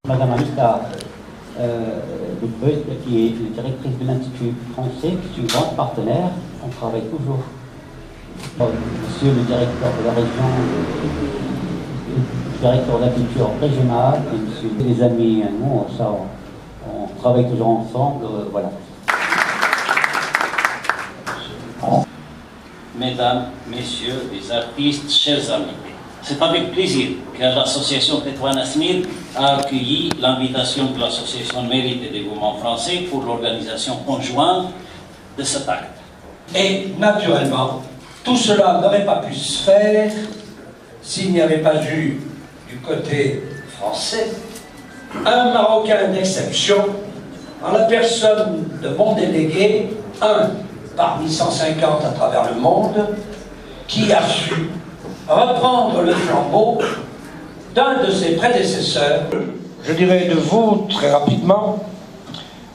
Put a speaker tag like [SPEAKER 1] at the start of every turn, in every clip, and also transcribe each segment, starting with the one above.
[SPEAKER 1] Madame Anita Dupeut, qui est la directrice de l'Institut français, qui est une grande partenaire. On travaille toujours. Monsieur le directeur de la région, le directeur de la culture régionale, et monsieur les amis, nous, ça, on travaille toujours ensemble, voilà.
[SPEAKER 2] Mesdames, Messieurs les artistes, chers amis, c'est avec plaisir que l'association Tétouan Asmir a accueilli l'invitation de l'association Mérite et Dévouement français pour l'organisation conjointe de cet acte.
[SPEAKER 3] Et naturellement, tout cela n'aurait pas pu se faire s'il n'y avait pas eu du côté français un Marocain d'exception en la personne de mon délégué, un parmi 150 à travers le monde, qui a su reprendre le flambeau d'un de ses prédécesseurs. Je dirais de vous, très rapidement,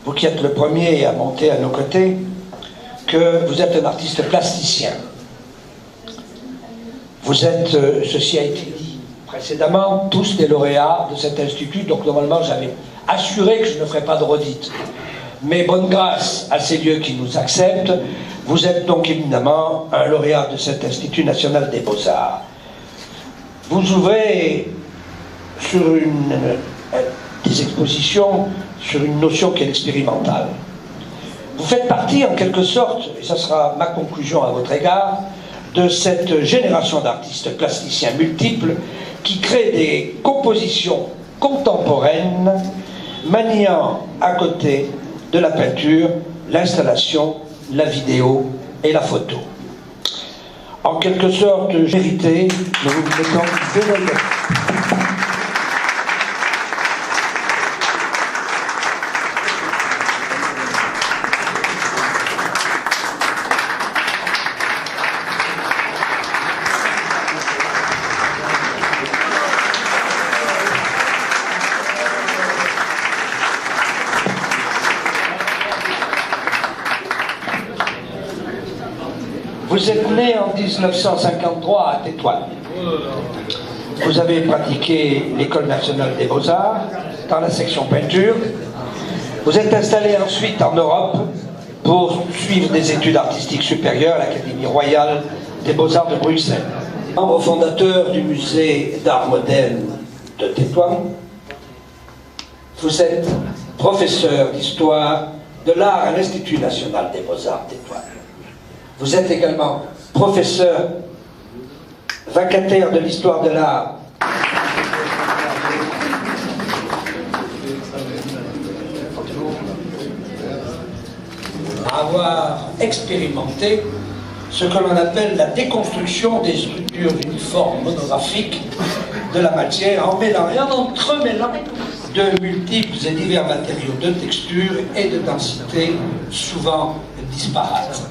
[SPEAKER 3] vous qui êtes le premier à monter à nos côtés, que vous êtes un artiste plasticien. Vous êtes, ceci a été dit précédemment, tous des lauréats de cet institut, donc normalement j'avais assuré que je ne ferais pas de redite. Mais bonne grâce à ces lieux qui nous acceptent, vous êtes donc évidemment un lauréat de cet Institut national des beaux-arts. Vous ouvrez sur des expositions sur une notion qui est l'expérimental. Vous faites partie en quelque sorte, et ça sera ma conclusion à votre égard, de cette génération d'artistes plasticiens multiples qui créent des compositions contemporaines maniant à côté de la peinture, l'installation, la vidéo et la photo. En quelque sorte, vérité, nous vous mettons vélo. Vous êtes né en 1953 à Tétouan. Vous avez pratiqué l'École nationale des beaux-arts dans la section peinture. Vous êtes installé ensuite en Europe pour suivre des études artistiques supérieures à l'Académie royale des beaux-arts de Bruxelles. Membre fondateur du musée d'art moderne de Tétouan, vous êtes professeur d'histoire de l'art à l'Institut national des beaux-arts de Tétouan. Vous êtes également professeur vacataire de l'histoire de l'art à avoir expérimenté ce que l'on appelle la déconstruction des structures uniformes monographiques de la matière en mêlant et en entremêlant de multiples et divers matériaux de texture et de densité souvent disparates.